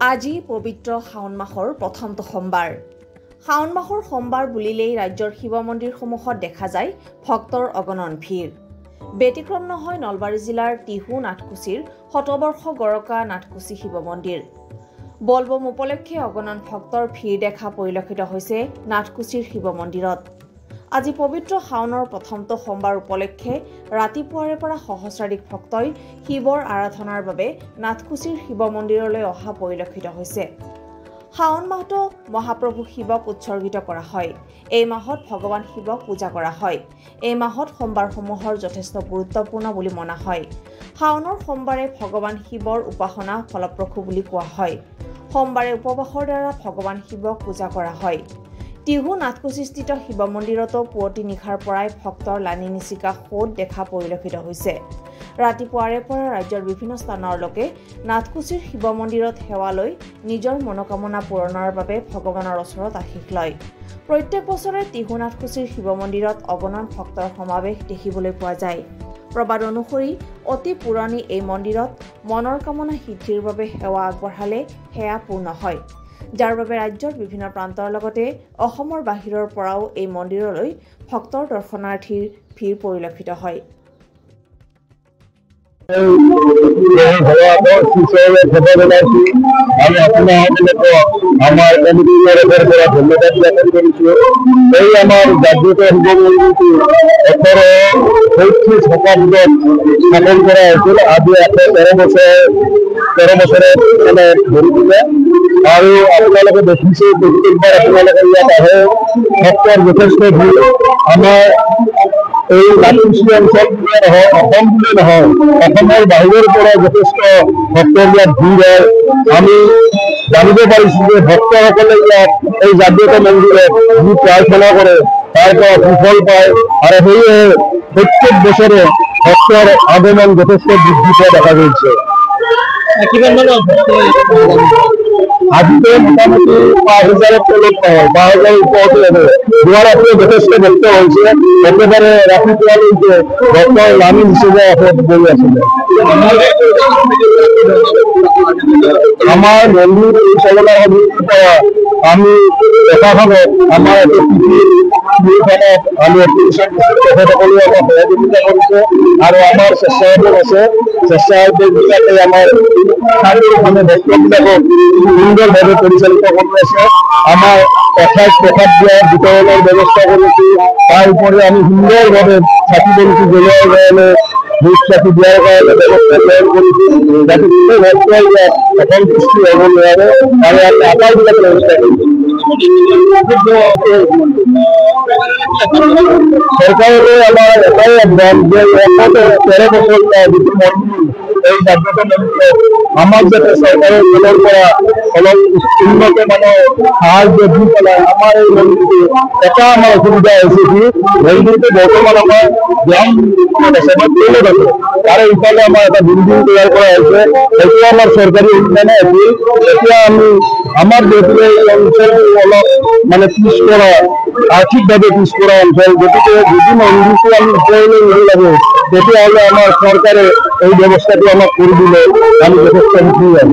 আজি পবিত্ৰ শাওন মাহৰ প্ৰথমটো সোমবাৰ। শাওন মাহৰ সোমবাৰ বুলিলেই ৰাজ্যৰ শিৱ মন্দিৰসমূহত দেখা যায় ভক্তৰ অগণন ভিৰ। ব্যতিক্ৰম নহয় নলবাৰী জিলাৰ টিহু নাথকুছিৰ শতবৰ্ষ গৰকা নাথকুছি শিৱ মন্দিৰ। বলবম উপলক্ষে অগণন ভক্তৰ ভিৰ দেখা পৰিলক্ষিত হৈছে নাথকুছিৰ শিৱ মন্দিৰত। আজি পবিত্ৰ শাওনৰ প্ৰথমটো সোমবাৰ উপলক্ষে ৰাতিপুৱাৰে পৰা সহস্ৰাধিক ভক্তই শিৱৰ আৰাধনাৰ বাবে নাথকুছিৰ শিৱ মন্দিৰলৈ অহা পৰিলক্ষিত হৈছে। শাওন মাহটো মহাপ্ৰভু শিৱক উৎসৰ্গিত কৰা হয়। এই মাহত ভগৱান শিৱক পূজা কৰা হয়। এই মাহত সোমবাৰসমূহৰ যথেষ্ট গুৰুত্বপূৰ্ণ বুলি মনা হয়। শাওনৰ সোমবাৰে ভগৱান শিৱৰ উপাসনা ফলপ্ৰসূ বুলি কোৱা হয়। সোমবাৰে উপবাসৰ দ্বাৰা ভগৱান শিৱক পূজা কৰা হয়। টিহু নাথকুছিস্থিত শিৱ মন্দিৰতো পুৱতি নিশাৰ পৰাই ভক্তৰ লানি নিচিকা সোঁত দেখা পৰিলক্ষিত হৈছে। ৰাতিপুৱাৰে পৰা ৰাজ্যৰ বিভিন্ন স্থানৰ লোকে নাথকুছিৰ শিৱ মন্দিৰত সেৱা লৈ নিজৰ মনোকামনা পূৰণৰ বাবে ভগৱানৰ ওচৰত আশীষ লয়। প্ৰত্যেক বছৰে টিহু নাথকুছিৰ শিৱ মন্দিৰত অগণন ভক্তৰ সমাৱেশ দেখিবলৈ পোৱা যায়। প্ৰবাদ অনুসৰি অতি পুৰণি এই মন্দিৰত মনৰ কামনা সিদ্ধিৰ বাবে সেৱা আগবঢ়ালে সেয়া পূৰ্ণ হয়, যাৰ বাবে ৰাজ্যৰ বিভিন্ন প্ৰান্তৰ লগতে অসমৰ বাহিৰৰ পৰাও এই মন্দিৰলৈ ভক্তৰ দৰ্শনাৰ্থীৰ ভিৰ পৰিলক্ষিত হয়। আৰু আপোনালোকে দেখিছে প্ৰত্যেকবাৰ আপোনালোকে ইয়াত আহে ভক্তৰ যথেষ্ট ভিৰ। আমাৰ এই নাথকুছি অঞ্চল বুলিয়ে নহয়, অসম বুলিয়ে নহয়, অসমৰ বাহিৰৰ পৰা যথেষ্ট ভক্তৰ ইয়াত ভিৰ হয়। আমি জানিব পাৰিছোঁ যে ভক্তসকলে ইয়াত এই জাগ্ৰত মন্দিৰত যি প্ৰাৰ্থনা কৰে তাৰ পৰা সুফল পায়, আৰু সেয়ে প্ৰত্যেক বছৰে ভক্তৰ আগমন যথেষ্ট বৃদ্ধি পোৱা দেখা গৈছে। আজিতে মোটামুটি ৫,০০০ তলত নহয়, ৫,০০০ ওপৰতে আছে। যোৱা ৰাতিয়ে যথেষ্ট ভক্ত হৈছে। একেবাৰে ৰাতিপুৱালৈকে ভক্তৰ লানি হিচাপে বহি আছিলে। আমাৰ মন্দিৰ পৰিচালনা সমিতিৰ পৰা আমি প্ৰশাসনক আমাৰ আমি তেখেতসকলে আমাক সহযোগিতা কৰিছে, আৰু আমাৰ স্বেচ্ছাসেৱক আছে। স্বেচ্ছাসেৱকবিলাকে আমাৰ ভক্তবিলাকক সুন্দৰভাৱে পৰিচালিত কৰি আছে। আমাৰ প্ৰসাদ দিয়া বিতৰণৰ ব্যৱস্থা কৰিছোঁ। তাৰ উপৰি আমি সুন্দৰভাৱে চাকি বন্তি জ্বলোৱাৰ কাৰণে ধূপ চাকি দিয়াৰ কাৰণে ব্যৱস্থা গ্ৰহণ কৰিছোঁ, যাতে কোনো ভক্তই ইয়াত অসন্তুষ্টি হ'ব নোৱাৰে, আৰু আমি আটাইবিলাক ব্যৱস্থা কৰিছোঁ। চৰকাৰলৈ আমাৰ এটাই আহ্বান যে ১১৩ বছৰ যিটো মন্দিৰ, এই জাগ্ৰত মন্দিৰত আমাক যাতে চৰকাৰৰ ফালৰ পৰা অলপ উন্নত মানৰ সাহায্য দি পেলাই আমাৰ এই মন্দিৰটো এটা আমাৰ অসুবিধা হৈছে কি মন্দিৰটো বৰ্তমান আমাৰ গ্ৰাম সেৱাত আছে, তাৰে ইফালে আমাৰ এটা বিল্ডিং তৈয়াৰ কৰা হৈছে। সেইটো আমাৰ চৰকাৰী অনুদানে আছিল। এতিয়া আমি আমাৰ যিহেতু এই অঞ্চলটো অলপ পিছপৰা, আৰ্থিকভাৱে পিছপৰা অঞ্চল, গতিকে যদি মন্দিৰটো আমি ওপৰলৈ নিব লাগে তেতিয়াহ'লে আমাৰ চৰকাৰে এই ব্যৱস্থাটো আমাক কৰি দিলে আমি যথেষ্ট সুখী হ'ম।